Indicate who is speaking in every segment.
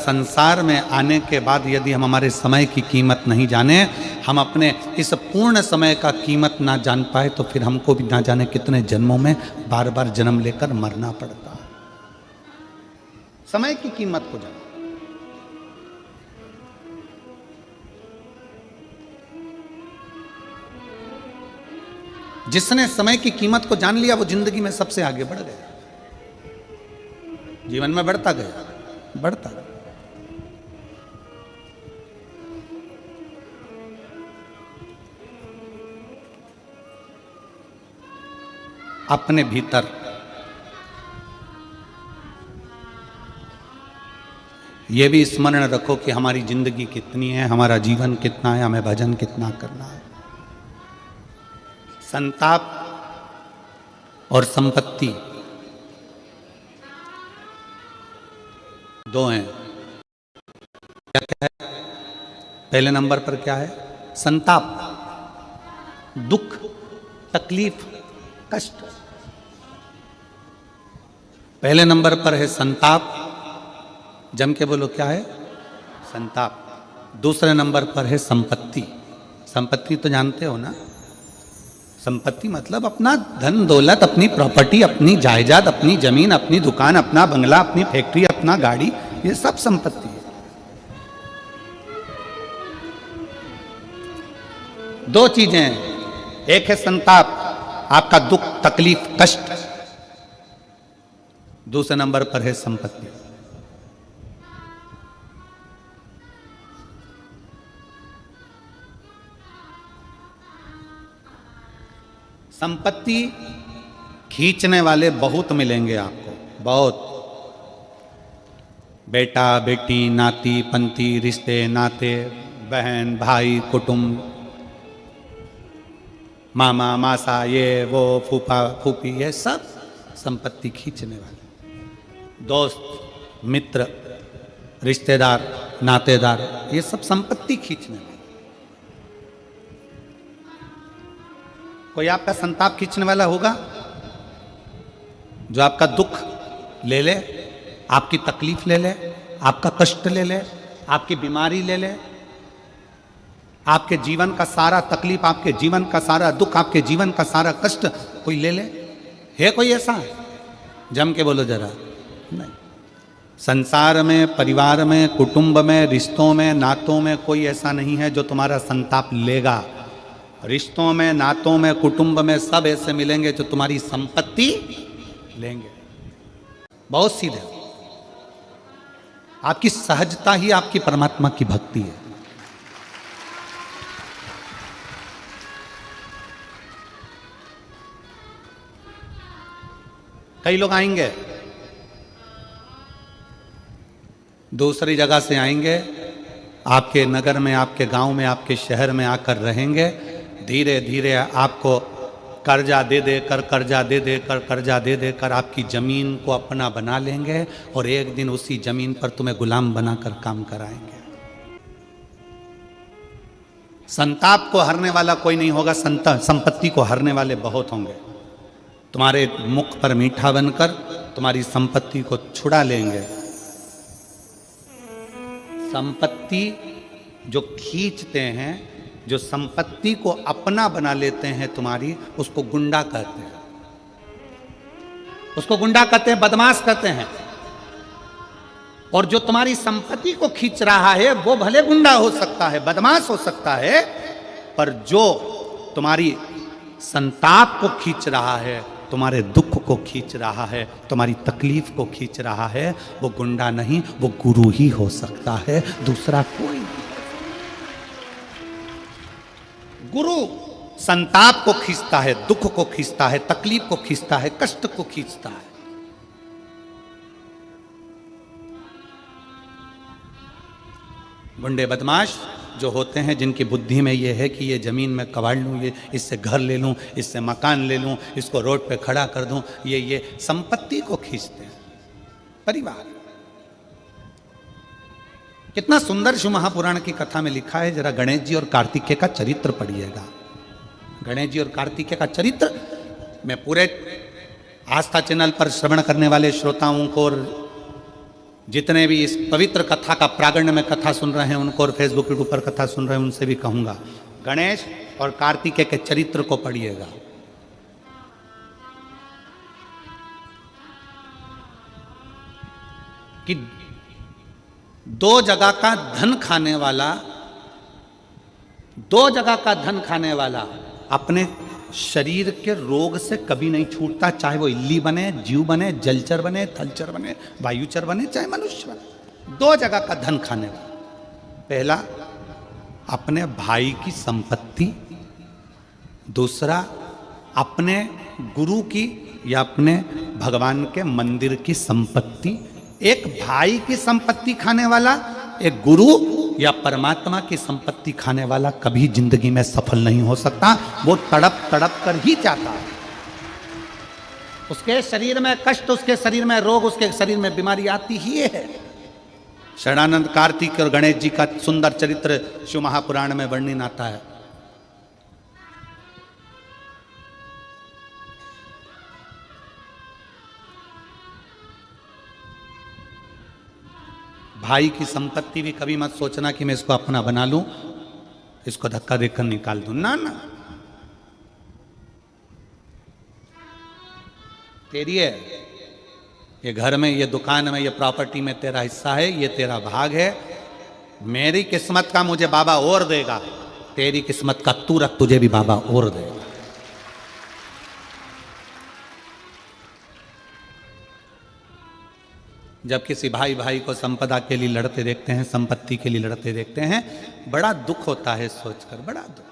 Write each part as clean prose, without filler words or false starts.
Speaker 1: संसार में आने के बाद यदि हम हमारे समय की कीमत नहीं जाने, हम अपने इस पूर्ण समय का कीमत ना जान पाए, तो फिर हमको भी ना जाने कितने जन्मों में बार बार जन्म लेकर मरना पड़ता है। समय की कीमत को जान। जिसने समय की कीमत को जान लिया वो जिंदगी में सबसे आगे बढ़ गया, जीवन में बढ़ता गया, बढ़ता गया। अपने भीतर यह भी स्मरण रखो कि हमारी जिंदगी कितनी है, हमारा जीवन कितना है, हमें भजन कितना करना है। संताप और संपत्ति दो हैं। क्या क्या है? पहले नंबर पर क्या है? संताप, दुख, तकलीफ, कष्ट। पहले नंबर पर है संताप। जम के बोलो, क्या है? संताप। दूसरे नंबर पर है संपत्ति। संपत्ति तो जानते हो ना? संपत्ति मतलब अपना धन दौलत, अपनी प्रॉपर्टी, अपनी जायदाद, अपनी जमीन, अपनी दुकान, अपना बंगला, अपनी फैक्ट्री, अपना गाड़ी, ये सब संपत्ति है। दो चीजें हैं, एक है संताप, आपका दुख, तकलीफ, कष्ट। दूसरे नंबर पर है संपत्ति। संपत्ति खींचने वाले बहुत मिलेंगे आपको, बहुत। बेटा बेटी, नाती पंती, रिश्ते नाते, बहन भाई, कुटुंब, मामा मासा, ये वो, फूफा फूफी, ये सब संपत्ति खींचने वाले। दोस्त मित्र, रिश्तेदार, नातेदार, ये सब संपत्ति खींचने वाले। कोई आपका संताप खींचने वाला होगा जो आपका दुख ले ले, आपकी तकलीफ ले ले, आपका कष्ट ले ले, आपकी बीमारी ले ले, आपके जीवन का सारा तकलीफ, आपके जीवन का सारा दुख, आपके जीवन का सारा कष्ट कोई ले ले? है कोई ऐसा? जम के बोलो जरा। नहीं। संसार में, परिवार में, कुटुंब में, रिश्तों में, नातों में कोई ऐसा नहीं है जो तुम्हारा संताप लेगा। रिश्तों में, नातों में, कुटुंब में सब ऐसे मिलेंगे जो तुम्हारी संपत्ति लेंगे। बहुत सीधे। आपकी सहजता ही आपकी परमात्मा की भक्ति है। कई लोग आएंगे, दूसरी जगह से आएंगे, आपके नगर में, आपके गांव में, आपके शहर में आकर रहेंगे। धीरे धीरे आपको कर्जा दे देकर, कर्जा दे देकर, कर्जा दे देकर आपकी जमीन को अपना बना लेंगे और एक दिन उसी जमीन पर तुम्हें गुलाम बनाकर काम कराएंगे। संताप को हरने वाला कोई नहीं होगा, संपत्ति को हरने वाले बहुत होंगे। तुम्हारे मुख पर मीठा बनकर तुम्हारी संपत्ति को छुड़ा लेंगे। संपत्ति जो खींचते हैं, जो संपत्ति को अपना बना लेते हैं तुम्हारी, उसको गुंडा कहते हैं। उसको गुंडा कहते हैं, बदमाश कहते हैं। और जो तुम्हारी संपत्ति को खींच रहा है वो भले गुंडा हो सकता है, बदमाश हो सकता है, पर जो तुम्हारी संताप को खींच रहा है, तुम्हारे दुख को खींच रहा है, तुम्हारी तकलीफ को खींच रहा है, वो गुंडा नहीं, वो गुरु ही हो सकता है, दूसरा कोई नहीं। गुरु संताप को खींचता है, दुख को खींचता है, तकलीफ को खींचता है, कष्ट को खींचता है। गुंडे बदमाश जो होते हैं, जिनकी बुद्धि में ये है कि ये ज़मीन में कबाड़ लूँ, ये इससे घर ले लूँ, इससे मकान ले लूँ, इसको रोड पे खड़ा कर दूँ, ये संपत्ति को खींचते हैं। परिवार कितना सुंदर शिव महापुराण की कथा में लिखा है। जरा गणेश जी और कार्तिकेय का चरित्र पढ़िएगा। गणेश जी और कार्तिकेय का चरित्र मैं पूरे आस्था चैनल पर श्रवण करने वाले श्रोताओं को और जितने भी इस पवित्र कथा का प्रागण्य में कथा सुन रहे हैं उनको, और फेसबुक के ऊपर कथा सुन रहे हैं उनसे भी कहूंगा, गणेश और कार्तिकेय के चरित्र को पढ़िएगा। कि दो जगह का धन खाने वाला, दो जगह का धन खाने वाला अपने शरीर के रोग से कभी नहीं छूटता, चाहे वो इल्ली बने, जीव बने, जलचर बने, थलचर बने, वायुचर बने, चाहे मनुष्य बने। दो जगह का धन खाने वाला, पहला अपने भाई की संपत्ति, दूसरा अपने गुरु की या अपने भगवान के मंदिर की संपत्ति। एक भाई की संपत्ति खाने वाला, एक गुरु या परमात्मा की संपत्ति खाने वाला कभी जिंदगी में सफल नहीं हो सकता। वो तड़प तड़प कर ही जाता है। उसके शरीर में कष्ट, उसके शरीर में रोग, उसके शरीर में बीमारी आती ही है। शरणानंद, कार्तिक और गणेश जी का सुंदर चरित्र शिव महापुराण में वर्णन आता है। भाई की संपत्ति भी कभी मत सोचना कि मैं इसको अपना बना लूं, इसको धक्का देकर निकाल दूं, ना ना, तेरी है। ये घर में, ये दुकान में, ये प्रॉपर्टी में तेरा हिस्सा है, ये तेरा भाग है। मेरी किस्मत का मुझे बाबा और देगा, तेरी किस्मत का तू रख, तुझे भी बाबा और देगा। जब किसी भाई भाई को संपदा के लिए लड़ते देखते हैं, संपत्ति के लिए लड़ते देखते हैं, बड़ा दुख होता है सोचकर, बड़ा दुख।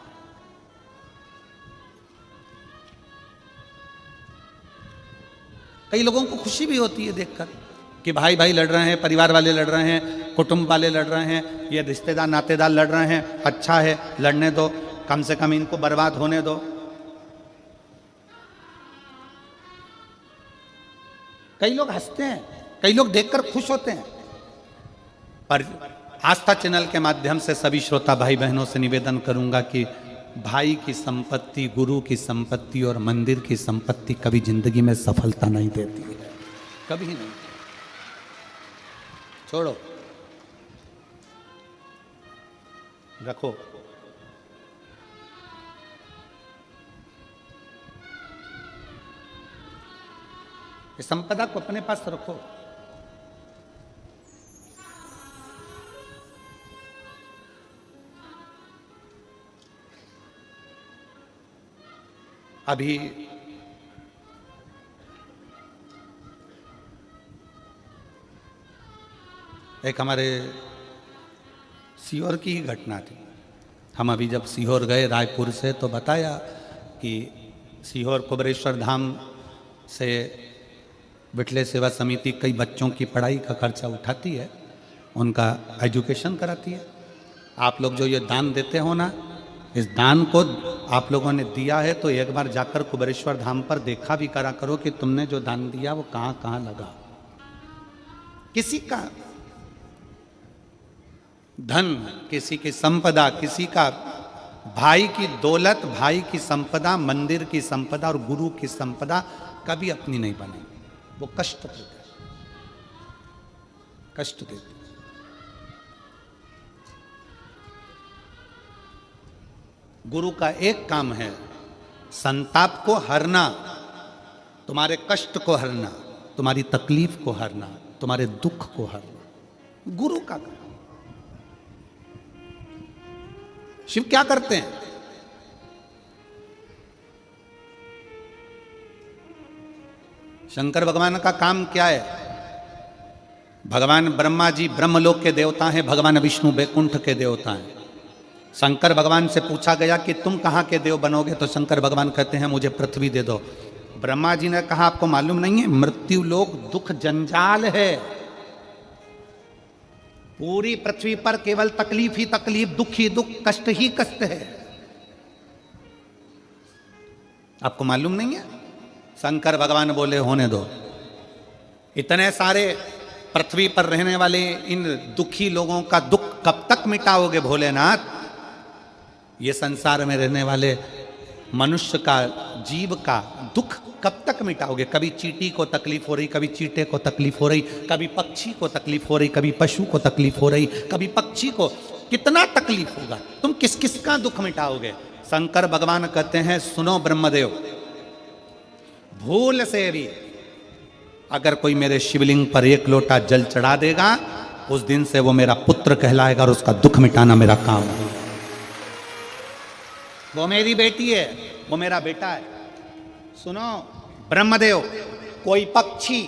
Speaker 1: कई लोगों को खुशी भी होती है देखकर कि भाई भाई लड़ रहे हैं, परिवार वाले लड़ रहे हैं, कुटुंब वाले लड़ रहे हैं, ये रिश्तेदार नातेदार लड़ रहे हैं, अच्छा है, लड़ने दो, कम से कम इनको बर्बाद होने दो। कई लोग हंसते हैं, कई लोग देखकर खुश होते हैं। पर आस्था चैनल के माध्यम से सभी श्रोता भाई बहनों से निवेदन करूंगा कि भाई की संपत्ति, गुरु की संपत्ति और मंदिर की संपत्ति कभी जिंदगी में सफलता नहीं देती है, कभी नहीं। छोड़ो, रखो। इस संपदा को अपने पास रखो। अभी एक हमारे सीहोर की ही घटना थी। हम अभी जब सीहोर गए रायपुर से, तो बताया कि सीहोर कुबेरेश्वर धाम से विठले सेवा समिति कई बच्चों की पढ़ाई का खर्चा उठाती है, उनका एजुकेशन कराती है। आप लोग जो ये दान देते हो ना, इस दान को आप लोगों ने दिया है तो एक बार जाकर कुबेरेश्वर धाम पर देखा भी करा करो कि तुमने जो दान दिया वो कहां कहां लगा। किसी का धन, किसी की संपदा, किसी का भाई की दौलत, भाई की संपदा, मंदिर की संपदा और गुरु की संपदा कभी अपनी नहीं बनेगी। वो कष्ट देते, कष्ट देते। गुरु का एक काम है संताप को हरना, तुम्हारे कष्ट को हरना, तुम्हारी तकलीफ को हरना, तुम्हारे दुख को हरना, गुरु का काम। शिव क्या करते हैं? शंकर भगवान का काम क्या है? भगवान ब्रह्मा जी ब्रह्मलोक के देवता हैं, भगवान विष्णु वैकुंठ के देवता हैं। शंकर भगवान से पूछा गया कि तुम कहाँ के देव बनोगे, तो शंकर भगवान कहते हैं मुझे पृथ्वी दे दो। ब्रह्मा जी ने कहा आपको मालूम नहीं है, मृत्यु लोक दुख जंजाल है, पूरी पृथ्वी पर केवल तकलीफ ही तकलीफ, दुख ही दुख, कष्ट ही कष्ट है। आपको मालूम नहीं है? शंकर भगवान बोले होने दो, इतने सारे पृथ्वी पर रहने वाले इन दुखी लोगों का दुख कब तक मिटाओगे भोलेनाथ? ये संसार में रहने वाले मनुष्य का, जीव का दुख कब तक मिटाओगे? कभी चींटी को तकलीफ हो रही, कभी चींटे को तकलीफ हो रही, कभी पक्षी को तकलीफ हो रही, कभी पशु को तकलीफ हो रही, कभी पक्षी को, कितना तकलीफ होगा? तुम किस किस का दुख मिटाओगे? शंकर भगवान कहते हैं, सुनो ब्रह्मदेव, भूल से भी अगर कोई मेरे शिवलिंग पर एक लोटा जल चढ़ा देगा, उस दिन से वो मेरा पुत्र कहलाएगा और उसका दुख मिटाना मेरा काम है। वो मेरी बेटी है, वो मेरा बेटा है। सुनो ब्रह्मदेव, कोई पक्षी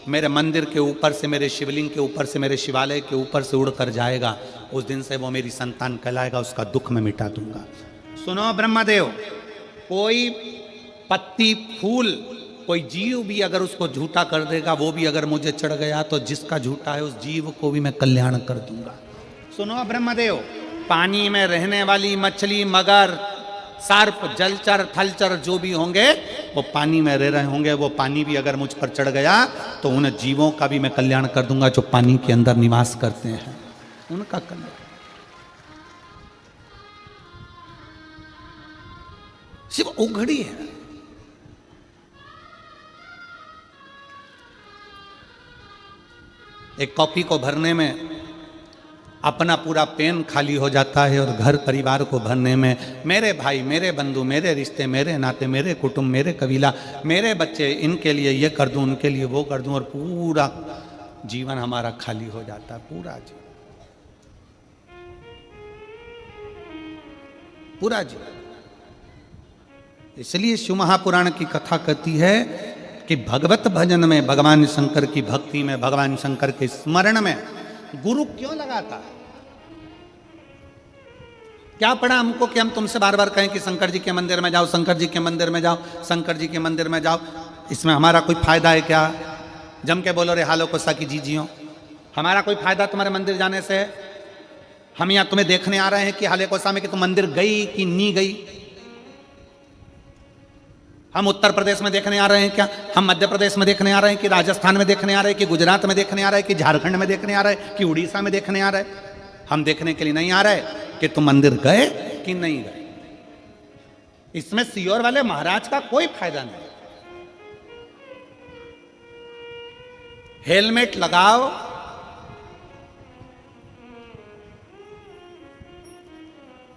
Speaker 1: मेरे मंदिर के ऊपर से, मेरे शिवलिंग के ऊपर से, मेरे शिवालय के ऊपर से उड़कर जाएगा, उस दिन से वो मेरी संतान कहलाएगा, उसका दुख मैं मिटा दूंगा। सुनो ब्रह्मदेव, कोई पत्ती, फूल, कोई जीव भी अगर उसको झूठा कर देगा, वो भी अगर मुझे चढ़ गया, तो जिसका झूठा है उस जीव को भी मैं कल्याण कर दूंगा। सुनो ब्रह्मदेव, पानी में रहने वाली मछली, मगर, सर्प, जलचर, थलचर जो भी होंगे, वो पानी में रह रहे होंगे, वो पानी भी अगर मुझ पर चढ़ गया तो उन जीवों का भी मैं कल्याण कर दूंगा जो पानी के अंदर निवास करते हैं, उनका कल्याण। सिर्फ उघड़ी है। एक कॉपी को भरने में अपना पूरा पेन खाली हो जाता है और घर परिवार को भरने में मेरे भाई, मेरे बंधु, मेरे रिश्ते, मेरे नाते, मेरे कुटुंब, मेरे कबीला, मेरे बच्चे, इनके लिए ये कर दूं, उनके लिए वो कर दूं, और पूरा जीवन हमारा खाली हो जाता है। पूरा जीवन, पूरा जीवन। इसलिए शिव महापुराण की कथा कहती है कि भगवत भजन में, भगवान शंकर की भक्ति में, भगवान शंकर के स्मरण में गुरु क्यों लगाता है? क्या पड़ा हमको कि हम तुमसे बार बार कहें कि शंकर जी के मंदिर में जाओ, शंकर जी के मंदिर में जाओ, शंकर जी के मंदिर में जाओ? इसमें हमारा कोई फायदा है क्या? जम के बोलो रे हालो को सकी जी जियो, हमारा कोई फायदा तुम्हारे मंदिर जाने से? हम यहां तुम्हें देखने आ रहे हैं कि हाले कोसा में कि तुम मंदिर गई कि नहीं गई? हम उत्तर प्रदेश में देखने आ रहे हैं क्या? हम मध्य प्रदेश में देखने आ रहे हैं कि राजस्थान में देखने आ रहे हैं कि गुजरात में देखने आ रहे हैं कि झारखंड में देखने आ रहे हैं कि उड़ीसा में देखने आ रहे हैं? हम देखने के लिए नहीं आ रहे कि तुम मंदिर गए कि नहीं गए। इसमें सीहोर वाले महाराज का कोई फायदा नहीं। हेलमेट लगाओ,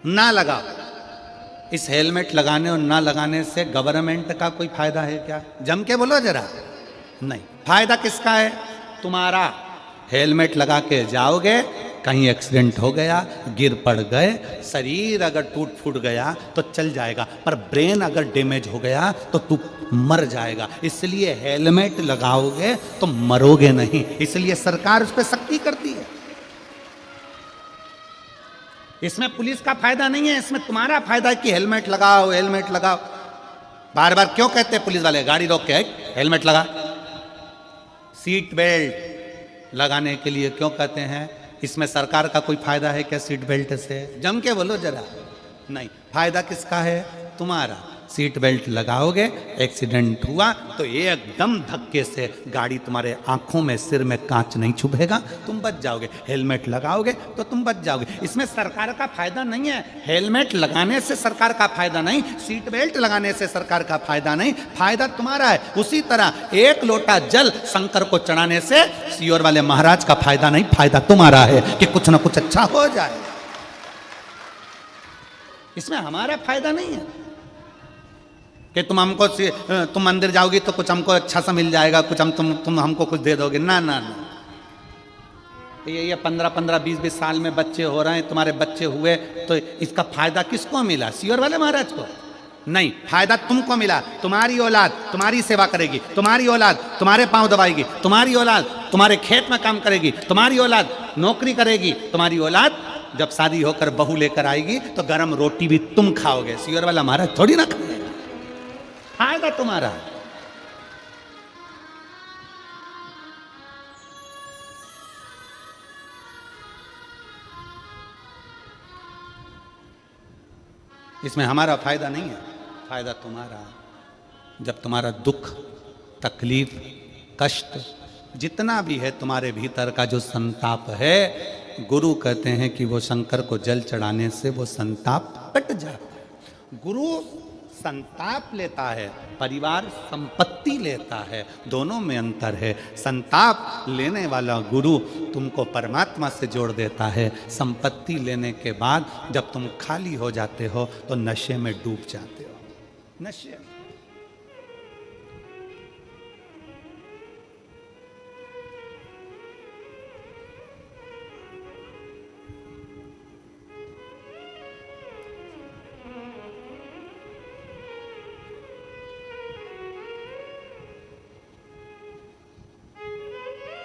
Speaker 1: ना लगाओ, इस हेलमेट लगाने और ना लगाने से गवर्नमेंट का कोई फायदा है क्या? जम के बोलो जरा। नहीं, फायदा किसका है? तुम्हारा। हेलमेट लगा के जाओगे, कहीं एक्सीडेंट हो गया, गिर पड़ गए, शरीर अगर टूट फूट गया तो चल जाएगा, पर ब्रेन अगर डैमेज हो गया तो तू मर जाएगा। इसलिए हेलमेट लगाओगे तो मरोगे नहीं, इसलिए सरकार उस पर सख्ती करती है। इसमें पुलिस का फायदा नहीं है, इसमें तुम्हारा फायदा है कि हेलमेट लगाओ, हेलमेट लगाओ। बार बार क्यों कहते हैं पुलिस वाले, गाड़ी रोक के हेलमेट लगा? सीट बेल्ट लगाने के लिए क्यों कहते हैं? इसमें सरकार का कोई फायदा है क्या सीट बेल्ट से? जम के बोलो जरा। नहीं, फायदा किसका है? तुम्हारा। सीट बेल्ट लगाओगे, एक्सीडेंट हुआ तो एकदम धक्के से गाड़ी तुम्हारे आंखों में, सिर में कांच नहीं चुभेगा, तुम बच जाओगे। हेलमेट लगाओगे तो तुम बच जाओगे। इसमें सरकार का फायदा नहीं है। हेलमेट लगाने से सरकार का फायदा नहीं, सीट बेल्ट लगाने से सरकार का फायदा नहीं, फायदा तुम्हारा है। उसी तरह एक लोटा जल शंकर को चढ़ाने से सीहोर वाले महाराज का फायदा नहीं, फायदा तुम्हारा है कि कुछ ना कुछ अच्छा हो जाए। इसमें हमारा फायदा नहीं है कि तुम मंदिर जाओगी तो कुछ हमको अच्छा सा मिल जाएगा, कुछ तुम हमको कुछ दे दोगे। ना ना ना, ये 15-15, 20-20 साल में बच्चे हो रहे हैं, तुम्हारे बच्चे हुए तो इसका फायदा किसको मिला? सीहोर वाले महाराज को नहीं, फायदा तुमको मिला। तुम्हारी औलाद तुम्हारी सेवा करेगी, तुम्हारी औलाद तुम्हारे पांव दबाएगी, तुम्हारी औलाद तुम्हारे खेत में काम करेगी, तुम्हारी औलाद नौकरी करेगी, तुम्हारी औलाद जब शादी होकर बहू लेकर आएगी तो गरम रोटी भी तुम खाओगे। सीहोर वाला महाराज थोड़ी ना खाएगा, फायदा तुम्हारा। इसमें हमारा फायदा नहीं है, फायदा तुम्हारा। जब तुम्हारा दुख, तकलीफ, कष्ट जितना भी है तुम्हारे भीतर का जो संताप है, गुरु कहते हैं कि वो शंकर को जल चढ़ाने से वो संताप कट जाता है। गुरु संताप लेता है, परिवार संपत्ति लेता है। दोनों में अंतर है। संताप लेने वाला गुरु तुमको परमात्मा से जोड़ देता है। संपत्ति लेने के बाद जब तुम खाली हो जाते हो तो नशे में डूब जाते हो। नशे।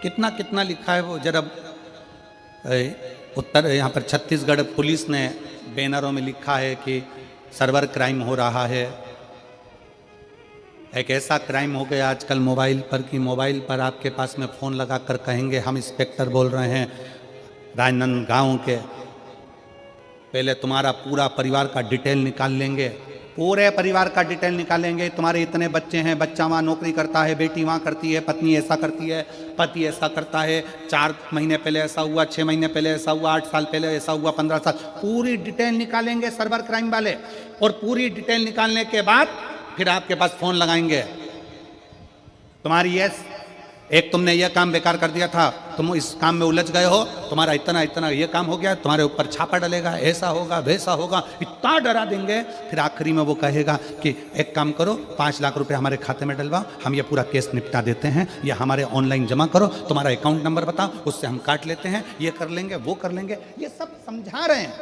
Speaker 1: कितना कितना लिखा है वो जरा। उत्तर यहाँ पर छत्तीसगढ़ पुलिस ने बैनरों में लिखा है कि सर्वर क्राइम हो रहा है। एक ऐसा क्राइम हो गया आजकल मोबाइल पर कि मोबाइल पर आपके पास में फ़ोन लगा कर कहेंगे हम इंस्पेक्टर बोल रहे हैं राजनांदगांव के, पहले तुम्हारा पूरा परिवार का डिटेल निकाल लेंगे, पूरे परिवार का डिटेल निकालेंगे। तुम्हारे इतने बच्चे हैं, बच्चा वहाँ नौकरी करता है, बेटी वहाँ करती है, पत्नी ऐसा करती है, पति ऐसा करता है, 4 महीने पहले ऐसा हुआ, 6 महीने पहले ऐसा हुआ, 8 साल पहले ऐसा हुआ, 15 साल, पूरी डिटेल निकालेंगे सर्वर क्राइम वाले। और पूरी डिटेल निकालने के बाद फिर आपके पास फ़ोन लगाएंगे, तुम्हारी एक तुमने ये काम बेकार कर दिया था, तुम इस काम में उलझ गए हो, तुम्हारा इतना इतना ये काम हो गया, तुम्हारे ऊपर छापा डलेगा, ऐसा होगा वैसा होगा, इतना डरा देंगे। फिर आखिरी में वो कहेगा कि एक काम करो, 5 लाख रुपए हमारे खाते में डलवाओ, हम ये पूरा केस निपटा देते हैं, या हमारे ऑनलाइन जमा करो, तुम्हारा अकाउंट नंबर बताओ, उससे हम काट लेते हैं, ये कर लेंगे वो कर लेंगे। ये सब समझा रहे हैं।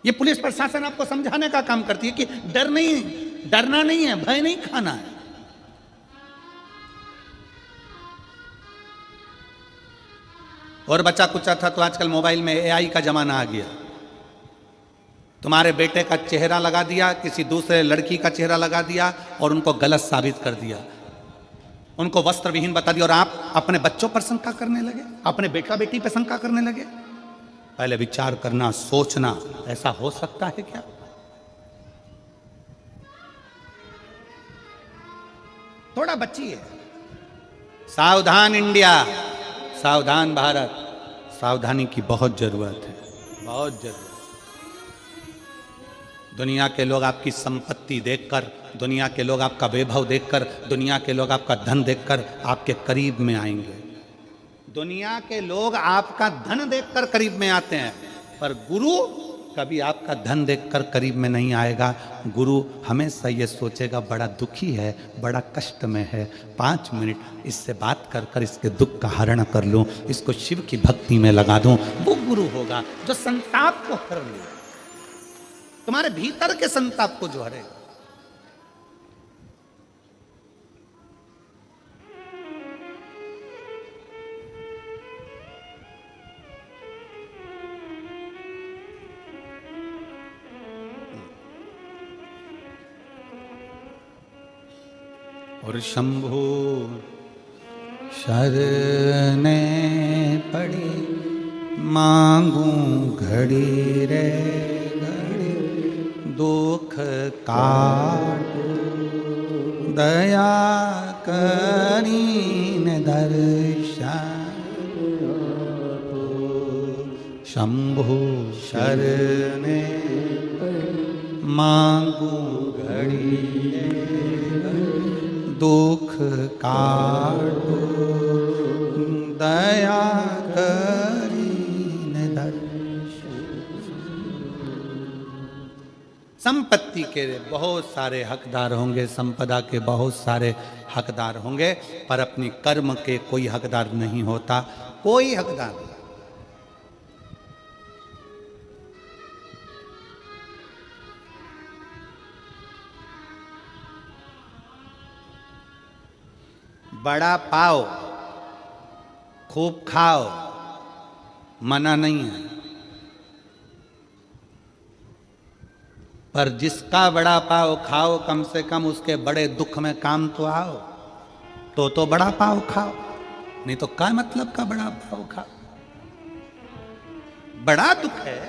Speaker 1: ये पुलिस प्रशासन आपको समझाने का काम करती है कि डरना नहीं है, भय नहीं खाना है। और बच्चा कुचा था तो आजकल मोबाइल में एआई का जमाना आ गया। तुम्हारे बेटे का चेहरा लगा दिया, किसी दूसरे लड़की का चेहरा लगा दिया और उनको गलत साबित कर दिया, उनको वस्त्र विहीन बता दिया, और आप अपने बच्चों पर शंका करने लगे, अपने बेटा बेटी पर शंका करने लगे। पहले विचार करना, सोचना, ऐसा हो सकता है क्या? थोड़ा बच्ची है। सावधान इंडिया, सावधान भारत, सावधानी की बहुत जरूरत है, बहुत जरूरत। दुनिया के लोग आपकी संपत्ति देखकर, दुनिया के लोग आपका वैभव देखकर, दुनिया के लोग आपका धन देखकर आपके करीब में आएंगे। दुनिया के लोग आपका धन देखकर करीब में आते हैं, पर गुरु कभी आपका धन देखकर करीब में नहीं आएगा। गुरु हमेशा ये सोचेगा बड़ा दुखी है, बड़ा कष्ट में है, 5 मिनट इससे बात कर कर इसके दुख का हरण कर लूं, इसको शिव की भक्ति में लगा दूं। वो गुरु होगा जो संताप को हर ले, तुम्हारे भीतर के संताप को जो हरेगा। और शंभु शरणे पड़ी मांगू घड़ी रे घड़ी, दुख काटू दया करीन दर्शन। शंभु शरणे मांगू घड़ी दुख काटो दया करीन दर्शन। संपत्ति के बहुत सारे हकदार होंगे, संपदा के बहुत सारे हकदार होंगे, पर अपनी कर्म के कोई हकदार नहीं होता, कोई हकदार नहीं। बड़ा पाओ, खूब खाओ, मना नहीं है, पर जिसका बड़ा पाओ खाओ, कम से कम उसके बड़े दुख में काम तो आओ। तो बड़ा पाओ खाओ, नहीं तो क्या मतलब का बड़ा पाओ खाओ। बड़ा दुख है,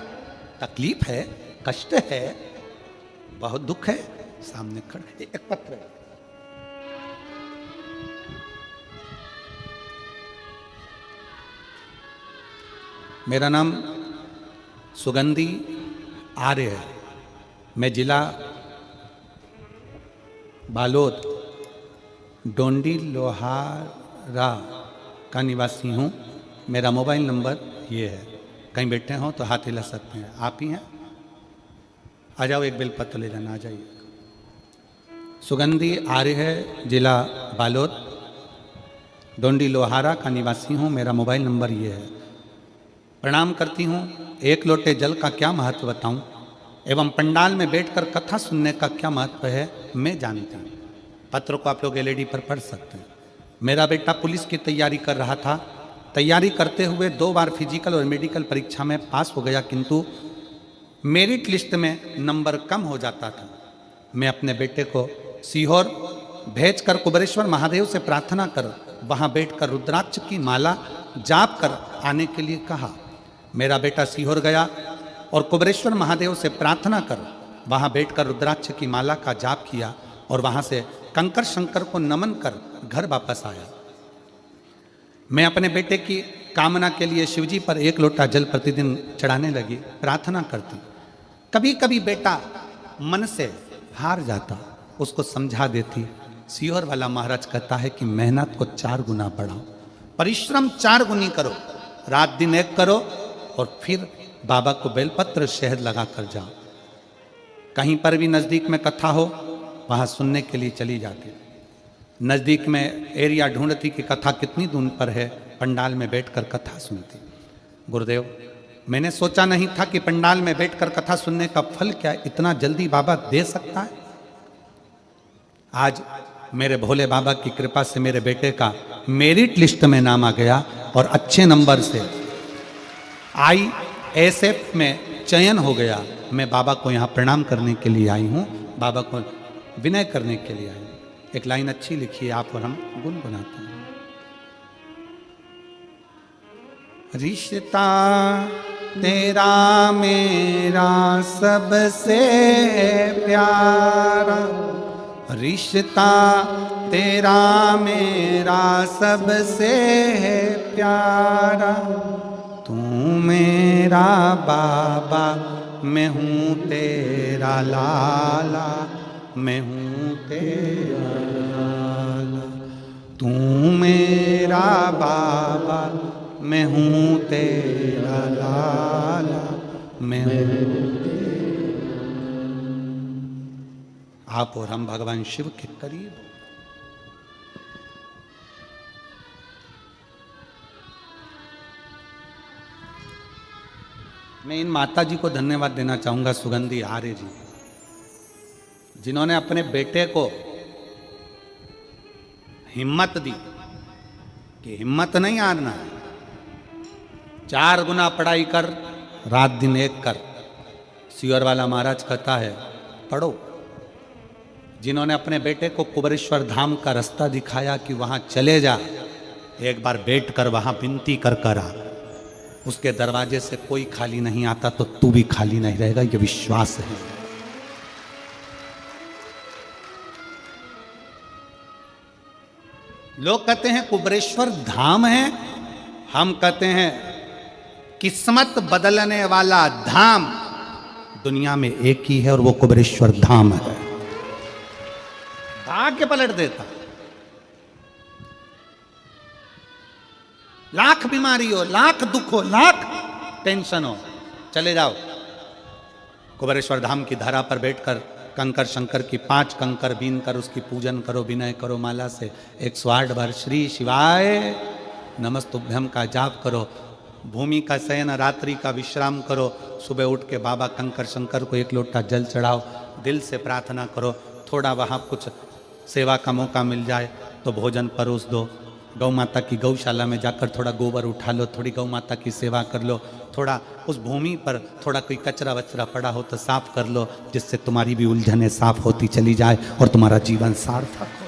Speaker 1: तकलीफ है, कष्ट है, बहुत दुख है, सामने खड़े। एक पत्र है, मेरा नाम सुगंधी आर्य है, मैं जिला बालोद डोंडी लोहारा का निवासी हूँ। मेरा मोबाइल नंबर ये है। कहीं बैठे हों तो हाथ हिला सकते हैं। आप ही हैं? आ जाओ, एक बेलपत्र ले जाना, आ जाइए। सुगंधी आर्य है, जिला बालोद, डोंडी लोहारा का निवासी हूँ। मेरा मोबाइल नंबर ये है। प्रणाम करती हूँ। एक लोटे जल का क्या महत्व बताऊँ एवं पंडाल में बैठकर कथा सुनने का क्या महत्व है मैं जानती हूँ। पत्र को आप लोग एलईडी पर पढ़ सकते हैं। मेरा बेटा पुलिस की तैयारी कर रहा था। तैयारी करते हुए 2 बार फिजिकल और मेडिकल परीक्षा में पास हो गया, किंतु मेरिट लिस्ट में नंबर कम हो जाता था। मैं अपने बेटे को सीहोर भेजकर कुबेरेश्वर महादेव से प्रार्थना कर वहां बैठकर रुद्राक्ष की माला जाप कर आने के लिए कहा। मेरा बेटा सीहोर गया और कुबेरेश्वर महादेव से प्रार्थना कर वहां बैठकर रुद्राक्ष की माला का जाप किया और वहां से कंकर शंकर को नमन कर घर वापस आया। मैं अपने बेटे की कामना के लिए शिवजी पर 1 लोटा जल प्रतिदिन चढ़ाने लगी, प्रार्थना करती। कभी कभी बेटा मन से हार जाता, उसको समझा देती। सीहोर वाला महाराज कहता है कि मेहनत को 4 गुना बढ़ाओ, परिश्रम 4 गुनी करो, रात दिन एक करो और फिर बाबा को बेलपत्र शहद लगा कर जाओ। कहीं पर भी नज़दीक में कथा हो वहाँ सुनने के लिए चली जाती। नज़दीक में एरिया ढूंढती कि कथा कितनी दूर पर है, पंडाल में बैठकर कथा सुनती। गुरुदेव, मैंने सोचा नहीं था कि पंडाल में बैठकर कथा सुनने का फल क्या इतना जल्दी बाबा दे सकता है। आज मेरे भोले बाबा की कृपा से मेरे बेटे का मेरिट लिस्ट में नाम आ गया और अच्छे नंबर से ISF में चयन हो गया। मैं बाबा को यहाँ प्रणाम करने के लिए आई हूँ, बाबा को विनय करने के लिए आई हूँ। एक लाइन अच्छी लिखी है आप और हम गुनगुनाते हैं। रिश्ता तेरा मेरा सबसे प्यारा, रिश्ता तेरा मेरा सबसे प्यारा, तू मेरा बाबा मैं हूँ तेरा लाला, मैं हूँ तेरा लाला, तू मेरा बाबा मैं हूँ तेरा लाला, मैं हूँ। आप और हम भगवान शिव के करीब। मैं इन माता जी को धन्यवाद देना चाहूंगा, सुगंधी आर्य जी, जिन्होंने अपने बेटे को हिम्मत दी कि हिम्मत नहीं हारना है, 4 गुना पढ़ाई कर, रात दिन एक कर। सीहोर वाला महाराज कहता है पढ़ो। जिन्होंने अपने बेटे को कुबेरेश्वर धाम का रास्ता दिखाया कि वहां चले जा, एक बार बैठ कर वहां विनती कर कर आ, उसके दरवाजे से कोई खाली नहीं आता तो तू भी खाली नहीं रहेगा, ये विश्वास है। लोग कहते हैं कुबेरेश्वर धाम है, हम कहते हैं किस्मत बदलने वाला धाम दुनिया में एक ही है और वो कुबेरेश्वर धाम है। भाग्य पलट देता। लाख बीमारी हो, लाख दुख हो, लाख टेंशन हो, चले जाओ कुबेरेश्वर धाम की धारा पर बैठकर कंकर शंकर की 5 कंकर बीन कर उसकी पूजन करो, विनय करो, माला से 108 बार श्री शिवाय नमस्तुभ्यम का जाप करो, भूमि का शयन, रात्रि का विश्राम करो, सुबह उठ के बाबा कंकर शंकर को 1 लोटा जल चढ़ाओ, दिल से प्रार्थना करो, थोड़ा वहाँ कुछ सेवा का मौका मिल जाए तो भोजन परोस दो, गौ माता की गौशाला में जाकर थोड़ा गोबर उठा लो, थोड़ी गौ माता की सेवा कर लो, थोड़ा उस भूमि पर थोड़ा कोई कचरा वचरा पड़ा हो तो साफ कर लो, जिससे तुम्हारी भी उलझनें साफ होती चली जाए और तुम्हारा जीवन सार्थक हो।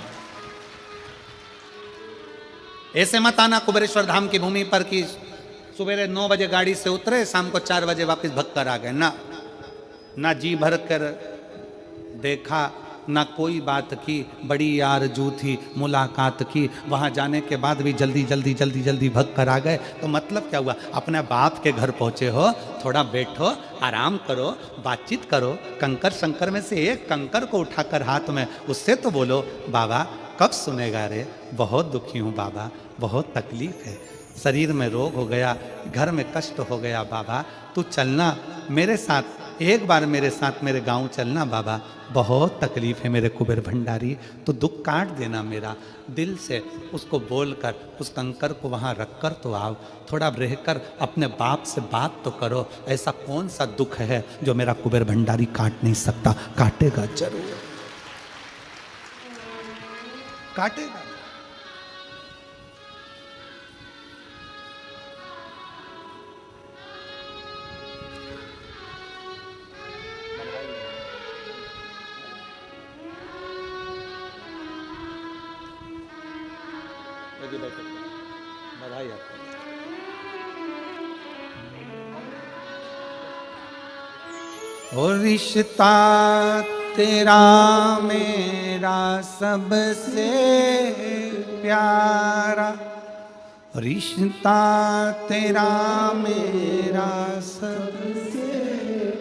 Speaker 1: ऐसे मत आना कुबेरेश्वर धाम की भूमि पर कि सुबह 9 बजे गाड़ी से उतरे, शाम को 4 बजे वापस भग कर आ गए। ना जी भर कर देखा ना कोई बात की, बड़ी आरज़ू थी मुलाकात की, वहाँ जाने के बाद भी जल्दी जल्दी जल्दी जल्दी भग कर आ गए। तो मतलब क्या हुआ, अपने बाप के घर पहुँचे हो, थोड़ा बैठो, आराम करो, बातचीत करो, कंकर शंकर में से एक कंकर को उठाकर हाथ में उससे तो बोलो बाबा कब सुनेगा रे, बहुत दुखी हूँ बाबा, बहुत तकलीफ है, शरीर में रोग हो गया, घर में कष्ट हो गया बाबा, तू चलना मेरे साथ, एक बार मेरे साथ मेरे गांव चलना बाबा, बहुत तकलीफ है मेरे कुबेर भंडारी, तो दुख काट देना मेरा। दिल से उसको बोलकर उस कंकर को वहाँ रख कर तो आओ, थोड़ा रहकर अपने बाप से बात तो करो, ऐसा कौन सा दुख है जो मेरा कुबेर भंडारी काट नहीं सकता, काटेगा जरूर, काटेगा। बधाई आपको। और रिश्ता तेरा मेरा सबसे प्यारा, रिश्ता तेरा मेरा सबसे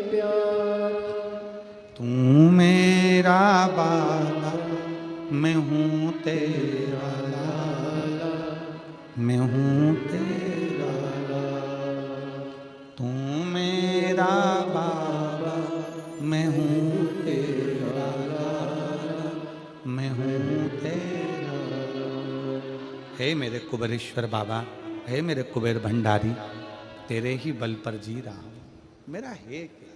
Speaker 1: प्यारा, तू मेरा बाबा मैं हूँ तेरा लाला, मैं हूँ तेरा लाला, तू मेरा बाबा मैं हूँ तेरा लाला, मैं हूँ तेरा लाला। हे मेरे कुबेरेश्वर बाबा, हे मेरे कुबेर भंडारी, तेरे ही बल पर जी रहा हूँ, मेरा है क्या।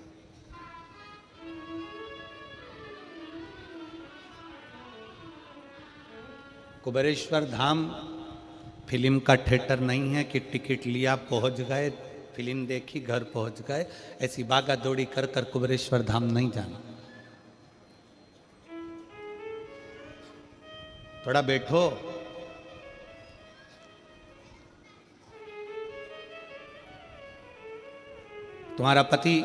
Speaker 1: कुबेरेश्वर धाम फिल्म का थिएटर नहीं है कि टिकट लिया पहुंच गए, फिल्म देखी घर पहुंच गए, ऐसी भागा दौड़ी कर कर कुबेरेश्वर धाम नहीं जाना। थोड़ा बैठो, तुम्हारा पति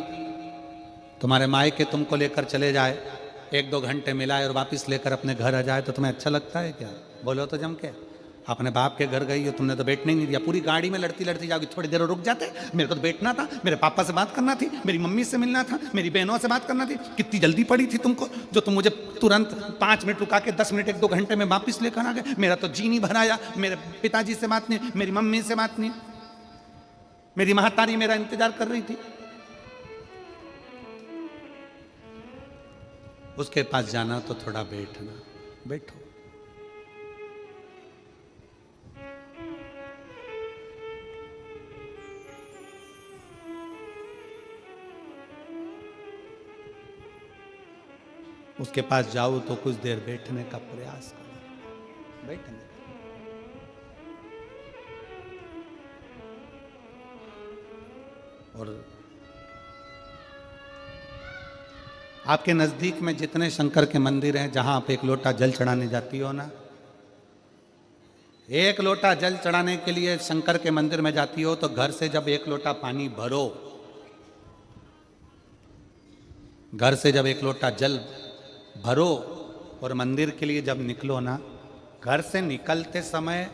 Speaker 1: तुम्हारे मायके तुमको लेकर चले जाए, एक दो घंटे मिलाए और वापस लेकर अपने घर आ जाए, तो तुम्हें अच्छा लगता है क्या? बोलो तो जम के। अपने बाप के घर गई हो, तुमने तो बैठने ही नहीं दिया, पूरी गाड़ी में लड़ती लड़ती जाओगी, थोड़ी देर रुक जाते, मेरे को तो बैठना था, मेरे पापा से बात करना थी, मेरी मम्मी से मिलना था, मेरी बहनों से बात करना थी। कितनी जल्दी पड़ी थी तुमको जो तुम मुझे तुरंत 5 मिनट रुका के 10 मिनट 1-2 घंटे में वापस लेकर आ गए। मेरा तो जी नहीं भराया, मेरे पिताजी से बात नहीं, मेरी मम्मी से बात नहीं, मेरी महतारी मेरा इंतजार कर रही थी। उसके पास जाना तो थोड़ा बैठना, बैठो। उसके पास जाओ तो कुछ देर बैठने का प्रयास करो, बैठने का। और आपके नजदीक में जितने शंकर के मंदिर हैं, जहां आप एक लोटा जल चढ़ाने जाती हो ना, एक लोटा जल चढ़ाने के लिए शंकर के मंदिर में जाती हो, तो घर से जब एक लोटा पानी भरो, घर से जब एक लोटा जल भरो और मंदिर के लिए जब निकलो ना, घर से निकलते समय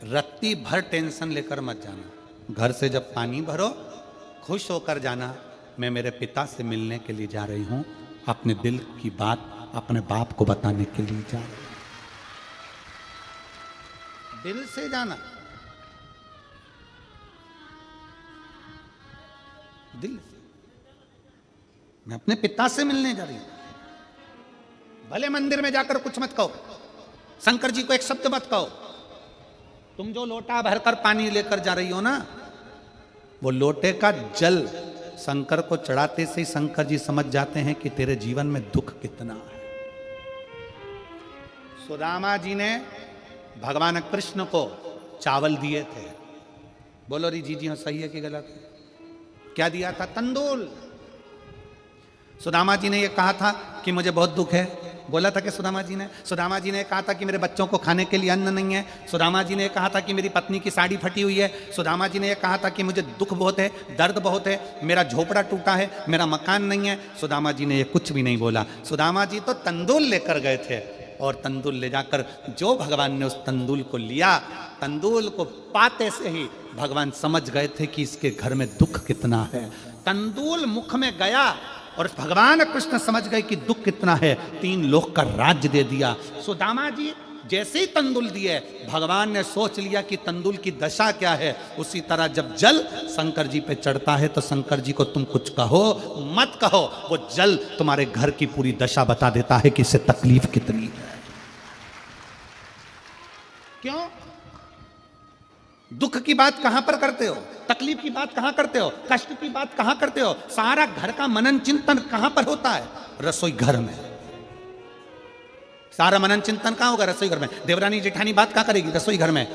Speaker 1: रत्ती भर टेंशन लेकर मत जाना। घर से जब पानी भरो, खुश होकर जाना, मैं मेरे पिता से मिलने के लिए जा रही हूँ, अपने दिल की बात अपने बाप को बताने के लिए जा रही हूँ। दिल से जाना, दिल से। मैं अपने पिता से मिलने जा रही हूं। भले मंदिर में जाकर कुछ मत कहो, शंकर जी को एक शब्द मत कहो, तुम जो लोटा भरकर पानी लेकर जा रही हो ना, वो लोटे का जल शंकर को चढ़ाते से ही शंकर जी समझ जाते हैं कि तेरे जीवन में दुख कितना है। सुदामा जी ने भगवान कृष्ण को चावल दिए थे। बोलो री जी हाँ, सही है कि गलत है? क्या दिया था? तंदूल। सुदामा जी ने यह कहा था कि मुझे बहुत दुख है, बोला था कि सुदामा जी ने कहा था कि मेरे बच्चों को खाने के लिए अन्न नहीं है। सुदामा जी ने कहा था कि मेरी पत्नी की साड़ी फटी हुई है। सुदामा जी ने कहा था कि मुझे दुख बहुत है, दर्द बहुत है, मेरा झोपड़ा टूटा है, मेरा मकान नहीं है। सुदामा जी ने ये कुछ भी नहीं बोला। सुदामा जी तो तंदूल लेकर गए थे और तंदूल ले जाकर जो भगवान ने उस तंदूल को लिया, तंदूल को पाते से ही भगवान समझ गए थे कि इसके घर में दुख कितना है। तंदूल मुख में गया और भगवान कृष्ण समझ गए कि दुख कितना है, 3 लोक का राज्य दे दिया। सुदामा जी जैसे ही तंदूल दिए, भगवान ने सोच लिया कि तंदूल की दशा क्या है। उसी तरह जब जल शंकर जी पे चढ़ता है तो शंकर जी को तुम कुछ कहो मत कहो, वो जल तुम्हारे घर की पूरी दशा बता देता है कि इससे तकलीफ कितनी है। क्यों? दुख की बात कहां पर करते हो, तकलीफ की बात कहां करते हो, कष्ट की बात कहां करते हो? सारा घर का मनन चिंतन कहां पर होता है? रसोई घर में। सारा मनन चिंतन कहां होगा? रसोई घर में। देवरानी जेठानी बात कहां करेगी? रसोई घर में।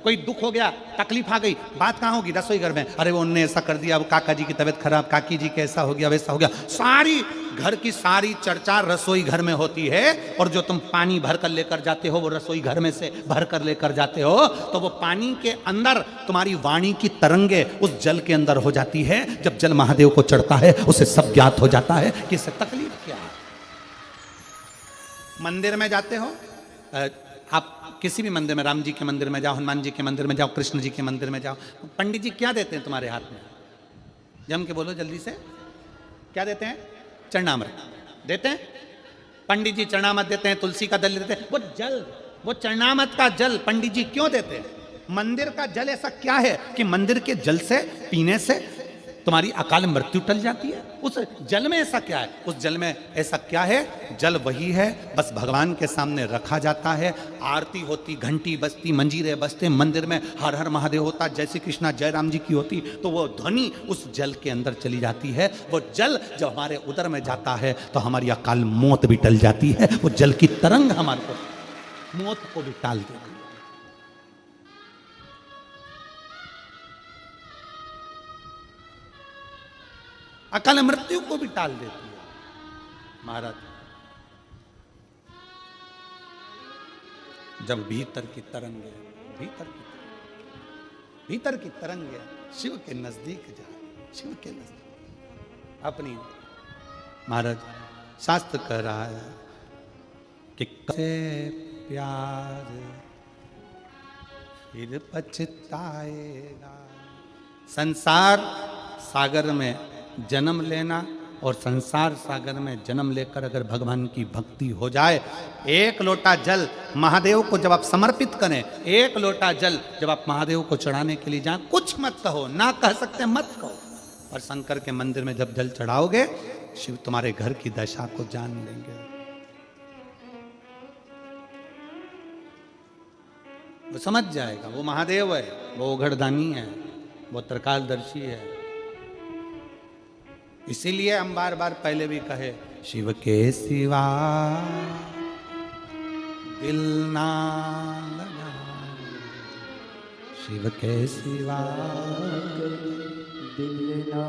Speaker 1: कोई दुख हो गया, तकलीफ आ गई, बात कहां होगी? रसोई घर में। अरे वो उनने ऐसा कर दिया, वो काका जी की तबीयत खराब, काकी जी के ऐसा हो गया, वैसा हो गया। सारी घर की सारी चर्चा रसोई घर में होती है। और जो तुम पानी भर कर लेकर जाते हो, वो रसोई घर में से भर कर लेकर जाते हो, तो वो पानी के अंदर तुम्हारी वाणी की तरंगे उस जल के अंदर हो जाती है। जब जल महादेव को चढ़ता है, उसे सब ज्ञात हो जाता है कि इससे तकलीफ क्या है। मंदिर में जाते हो, आप किसी भी मंदिर में, राम जी के मंदिर में जाओ, हनुमान जी के मंदिर में जाओ, कृष्ण जी के मंदिर में जाओ, पंडित जी क्या देते हैं तुम्हारे हाथ में? जम के बोलो जल्दी से, क्या देते हैं? चरणामृत देते हैं। पंडित जी चरणामृत देते हैं, तुलसी का दल देते हैं। वो जल, वो चरणामृत का जल पंडित जी क्यों देते हैं? मंदिर का जल ऐसा क्या है कि मंदिर के जल से पीने से तुम्हारी अकाल मृत्यु टल जाती है? उस जल में ऐसा क्या है? उस जल में ऐसा क्या है? जल वही है, बस भगवान के सामने रखा जाता है, आरती होती, घंटी बजती, मंजीरे बजते, मंदिर में हर हर महादेव होता, जय श्री कृष्णा जय राम जी की होती, तो वो ध्वनि उस जल के अंदर चली जाती है। वो जल जब हमारे उदर में जाता है तो हमारी अकाल मौत भी टल जाती है। वो जल की तरंग हमारे को मौत को भी टाल देती है। अकाल मृत्यु को भी टाल देती है। महाराज जब भीतर की तरंगे, भीतर की तरंगे शिव के नजदीक जाए, शिव के नजदीक अपनी, महाराज शास्त्र कह रहा है कि कैसे प्यार फिर पछताएगा। संसार सागर में जन्म लेना और संसार सागर में जन्म लेकर अगर भगवान की भक्ति हो जाए, एक लोटा जल महादेव को जब आप समर्पित करें, एक लोटा जल जब आप महादेव को चढ़ाने के लिए जाएं, कुछ मत कहो, ना कह सकते मत कहो। और शंकर के मंदिर में जब जल चढ़ाओगे, शिव तुम्हारे घर की दशा को जान लेंगे। वो समझ जाएगा, वो महादेव है, वो उघड़दानी है, वो त्रिकालदर्शी है। इसीलिए हम बार बार पहले भी कहे, शिव के सिवा दिल ना लगा, शिव के सिवा
Speaker 2: दिल ना